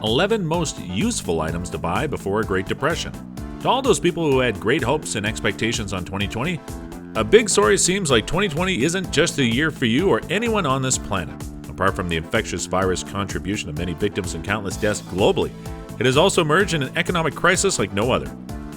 11 most useful items to buy before a Great Depression. To all those people who had great hopes and expectations on 2020, a big sorry seems like 2020 isn't just a year for you or anyone on this planet. Apart from the infectious virus contribution of many victims and countless deaths globally, it has also emerged in an economic crisis like no other.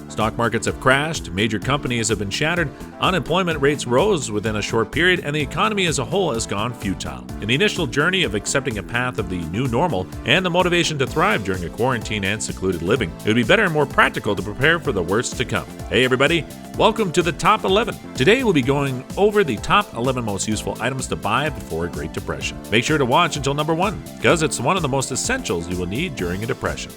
Stock markets have crashed, major companies have been shattered, unemployment rates rose within a short period, and the economy as a whole has gone futile. In the initial journey of accepting a path of the new normal and the motivation to thrive during a quarantine and secluded living, it would be better and more practical to prepare for the worst to come. Hey everybody, welcome to the Top 11. Today we'll be going over the top 11 most useful items to buy before a Great Depression. Make sure to watch until number 1, because it's one of the most essentials you will need during a depression.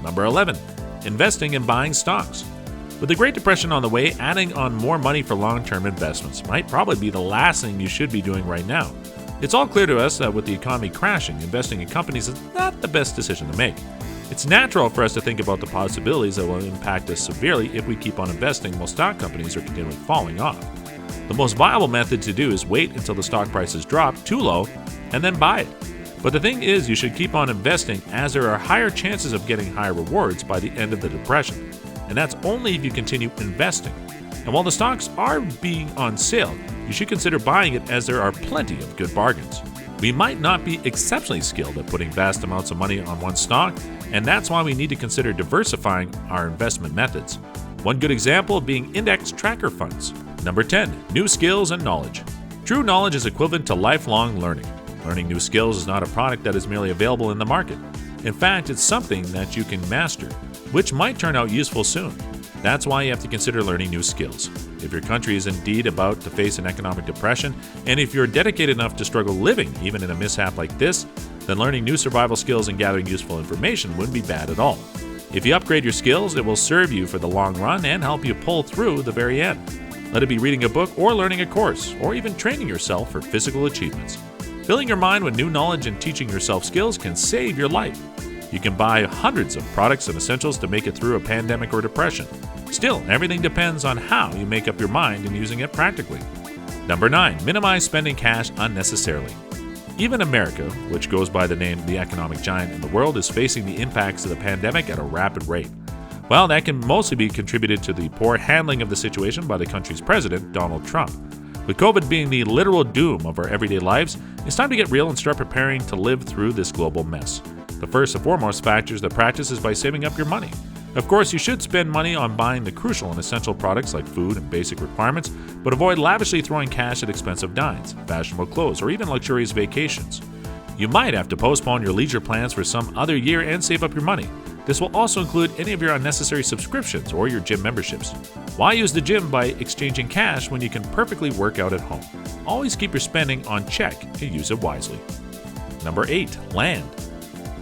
Number 11. Investing and buying stocks. With the Great Depression on the way, adding on more money for long-term investments might probably be the last thing you should be doing right now. It's all clear to us that with the economy crashing, investing in companies is not the best decision to make. It's natural for us to think about the possibilities that will impact us severely if we keep on investing while stock companies are continually falling off. The most viable method to do is wait until the stock prices drop too low and then buy it. But the thing is, you should keep on investing as there are higher chances of getting higher rewards by the end of the depression. And that's only if you continue investing. And while the stocks are being on sale, you should consider buying it as there are plenty of good bargains. We might not be exceptionally skilled at putting vast amounts of money on one stock, and that's why we need to consider diversifying our investment methods. One good example being index tracker funds. Number 10. New skills and knowledge. True knowledge is equivalent to lifelong learning. Learning new skills is not a product that is merely available in the market. In fact, it's something that you can master, which might turn out useful soon. That's why you have to consider learning new skills. If your country is indeed about to face an economic depression, and if you're dedicated enough to struggle living even in a mishap like this, then learning new survival skills and gathering useful information wouldn't be bad at all. If you upgrade your skills, it will serve you for the long run and help you pull through the very end. Let it be reading a book or learning a course, or even training yourself for physical achievements. Filling your mind with new knowledge and teaching yourself skills can save your life. You can buy hundreds of products and essentials to make it through a pandemic or depression. Still, everything depends on how you make up your mind in using it practically. Number 9. Minimize spending cash unnecessarily. Even America, which goes by the name the economic giant in the world, is facing the impacts of the pandemic at a rapid rate. Well, that can mostly be contributed to the poor handling of the situation by the country's president, Donald Trump. With COVID being the literal doom of our everyday lives, it's time to get real and start preparing to live through this global mess. The first and foremost factors to practice is by saving up your money. Of course, you should spend money on buying the crucial and essential products like food and basic requirements, but avoid lavishly throwing cash at expensive dines, fashionable clothes, or even luxurious vacations. You might have to postpone your leisure plans for some other year and save up your money. This will also include any of your unnecessary subscriptions or your gym memberships. Why use the gym by exchanging cash when you can perfectly work out at home? Always keep your spending on check and use it wisely. Number 8. Land.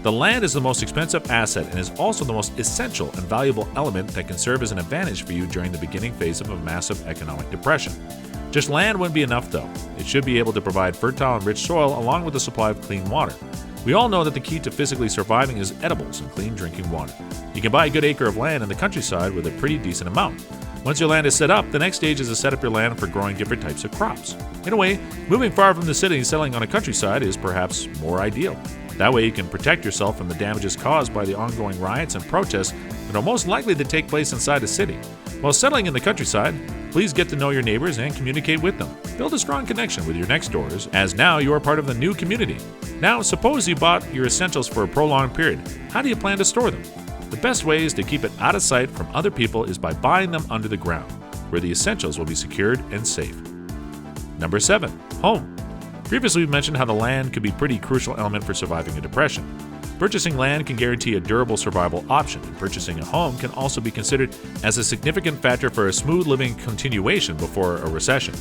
The land is the most expensive asset and is also the most essential and valuable element that can serve as an advantage for you during the beginning phase of a massive economic depression. Just land wouldn't be enough though. It should be able to provide fertile and rich soil along with a supply of clean water. We all know that the key to physically surviving is edibles and clean drinking water. You can buy a good acre of land in the countryside with a pretty decent amount. Once your land is set up, the next stage is to set up your land for growing different types of crops. In a way, moving far from the city and settling on a countryside is perhaps more ideal. That way you can protect yourself from the damages caused by the ongoing riots and protests that are most likely to take place inside the city. While settling in the countryside, please get to know your neighbors and communicate with them. Build a strong connection with your next doors, as now you are part of the new community. Now, suppose you bought your essentials for a prolonged period. How do you plan to store them? The best way is to keep it out of sight from other people is by buying them under the ground, where the essentials will be secured and safe. Number 7. Home. Previously, we mentioned how the land could be a pretty crucial element for surviving a depression. Purchasing land can guarantee a durable survival option, and purchasing a home can also be considered as a significant factor for a smooth living continuation before a recession.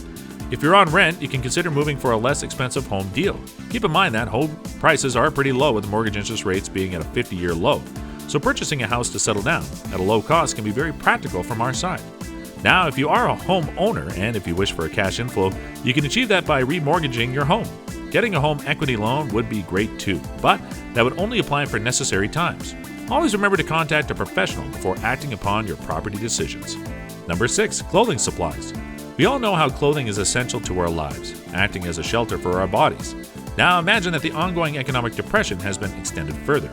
If you're on rent, you can consider moving for a less expensive home deal. Keep in mind that home prices are pretty low with mortgage interest rates being at a 50-year low, so purchasing a house to settle down at a low cost can be very practical from our side. Now, if you are a homeowner and if you wish for a cash inflow, you can achieve that by remortgaging your home. Getting a home equity loan would be great too, but that would only apply for necessary times. Always remember to contact a professional before acting upon your property decisions. Number 6, clothing supplies. We all know how clothing is essential to our lives, acting as a shelter for our bodies. Now imagine that the ongoing economic depression has been extended further.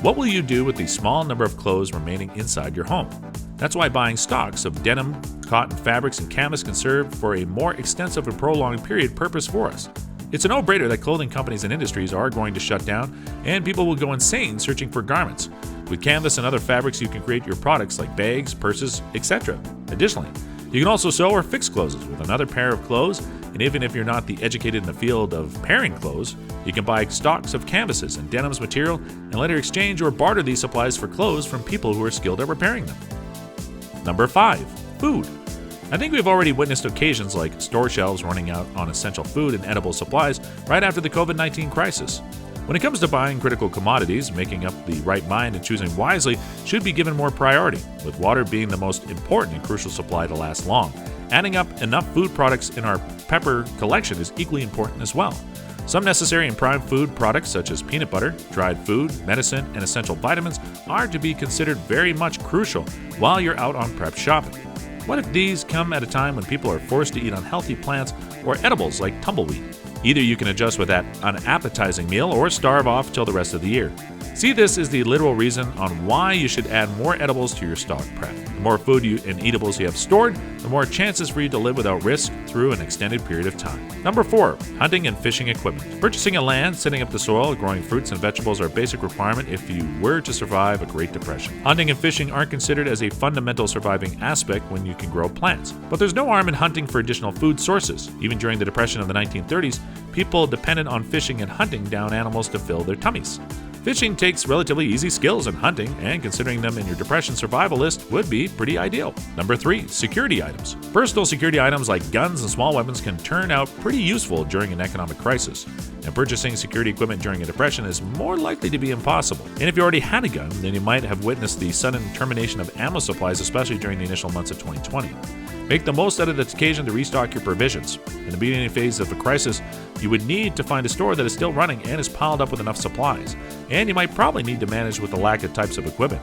What will you do with the small number of clothes remaining inside your home? That's why buying stocks of denim, cotton fabrics, and canvas can serve for a more extensive and prolonged period purpose for us. It's a no-brainer that clothing companies and industries are going to shut down, and people will go insane searching for garments. With canvas and other fabrics, you can create your products like bags, purses, etc. Additionally, you can also sew or fix clothes with another pair of clothes, and even if you're not the educated in the field of pairing clothes, you can buy stocks of canvases and denims material and later exchange or barter these supplies for clothes from people who are skilled at repairing them. Number 5, food. I think we've already witnessed occasions like store shelves running out on essential food and edible supplies right after the COVID-19 crisis. When it comes to buying critical commodities, making up the right mind and choosing wisely should be given more priority, with water being the most important and crucial supply to last long. Adding up enough food products in our pepper collection is equally important as well. Some necessary and prime food products such as peanut butter, dried food, medicine, and essential vitamins are to be considered very much crucial while you're out on prep shopping. What if these come at a time when people are forced to eat unhealthy plants or edibles like tumbleweed? Either you can adjust with that unappetizing meal or starve off till the rest of the year. See this as the literal reason on why you should add more edibles to your stock prep. The more food and eatables you have stored, the more chances for you to live without risk through an extended period of time. Number 4, hunting and fishing equipment. Purchasing a land, setting up the soil, growing fruits and vegetables are a basic requirement if you were to survive a Great Depression. Hunting and fishing aren't considered as a fundamental surviving aspect when you can grow plants. But there's no harm in hunting for additional food sources. Even during the Depression of the 1930s, people depended on fishing and hunting down animals to fill their tummies. Fishing takes relatively easy skills in hunting, and considering them in your depression survival list would be pretty ideal. Number 3, security items. Personal security items like guns and small weapons can turn out pretty useful during an economic crisis. And purchasing security equipment during a depression is more likely to be impossible. And if you already had a gun, then you might have witnessed the sudden termination of ammo supplies, especially during the initial months of 2020. Make the most out of the occasion to restock your provisions. In the beginning phase of a crisis, you would need to find a store that is still running and is piled up with enough supplies, and you might probably need to manage with the lack of types of equipment.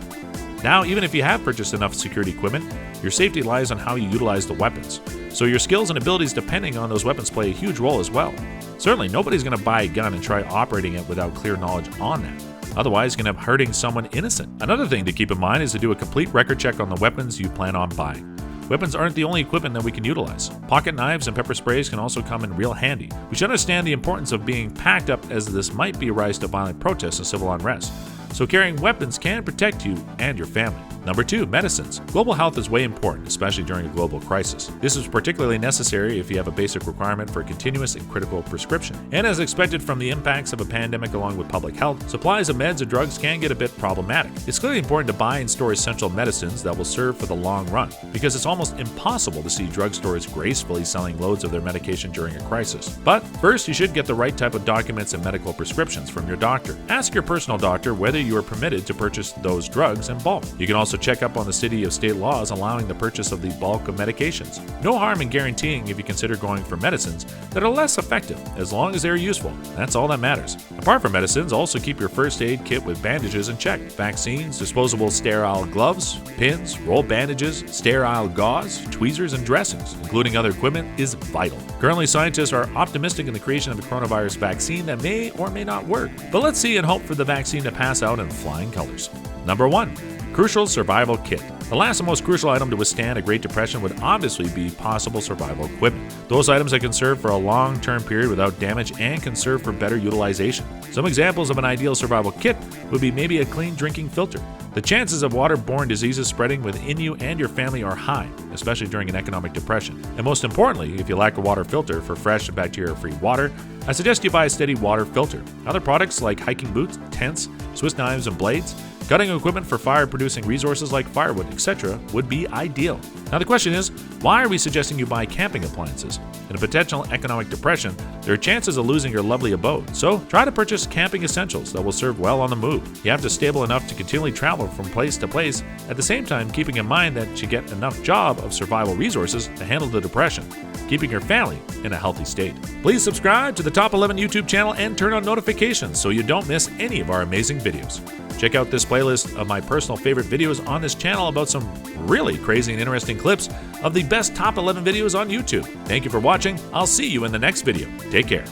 Now, even if you have purchased enough security equipment, your safety lies on how you utilize the weapons, so your skills and abilities depending on those weapons play a huge role as well. Certainly, nobody's going to buy a gun and try operating it without clear knowledge on that. Otherwise, you can end up hurting someone innocent. Another thing to keep in mind is to do a complete record check on the weapons you plan on buying. Weapons aren't the only equipment that we can utilize. Pocket knives and pepper sprays can also come in real handy. We should understand the importance of being packed up, as this might be a rise to violent protests and civil unrest. So carrying weapons can protect you and your family. Number 2, medicines. Global health is way important, especially during a global crisis. This is particularly necessary if you have a basic requirement for a continuous and critical prescription. And as expected from the impacts of a pandemic along with public health, supplies of meds or drugs can get a bit problematic. It's clearly important to buy and store essential medicines that will serve for the long run, because it's almost impossible to see drugstores gracefully selling loads of their medication during a crisis. But first, you should get the right type of documents and medical prescriptions from your doctor. Ask your personal doctor whether you are permitted to purchase those drugs in bulk. You can also check up on the city or state laws allowing the purchase of the bulk of medications. No harm in guaranteeing if you consider going for medicines that are less effective, as long as they're useful. That's all that matters. Apart from medicines, also keep your first aid kit with bandages in check. Vaccines, disposable sterile gloves, pins, roll bandages, sterile gauze, tweezers, and dressings, including other equipment, is vital. Currently, scientists are optimistic in the creation of a coronavirus vaccine that may or may not work. But let's see and hope for the vaccine to pass out in flying colors. Number 1. Crucial survival kit. The last and most crucial item to withstand a Great Depression would obviously be possible survival equipment. Those items that can serve for a long-term period without damage and can serve for better utilization. Some examples of an ideal survival kit would be maybe a clean drinking filter. The chances of waterborne diseases spreading within you and your family are high, especially during an economic depression. And most importantly, if you lack a water filter for fresh and bacteria-free water, I suggest you buy a steady water filter. Other products like hiking boots, tents, Swiss knives, and blades Cutting equipment for fire-producing resources like firewood, etc. would be ideal. Now the question is, why are we suggesting you buy camping appliances? In a potential economic depression, there are chances of losing your lovely abode. So try to purchase camping essentials that will serve well on the move. You have to stable enough to continually travel from place to place, at the same time keeping in mind that you get enough job of survival resources to handle the depression, keeping your family in a healthy state. Please subscribe to the Top 11 YouTube channel and turn on notifications so you don't miss any of our amazing videos. Check out this playlist of my personal favorite videos on this channel about some really crazy and interesting clips of the best top 11 videos on YouTube. Thank you for watching. I'll see you in the next video. Take care.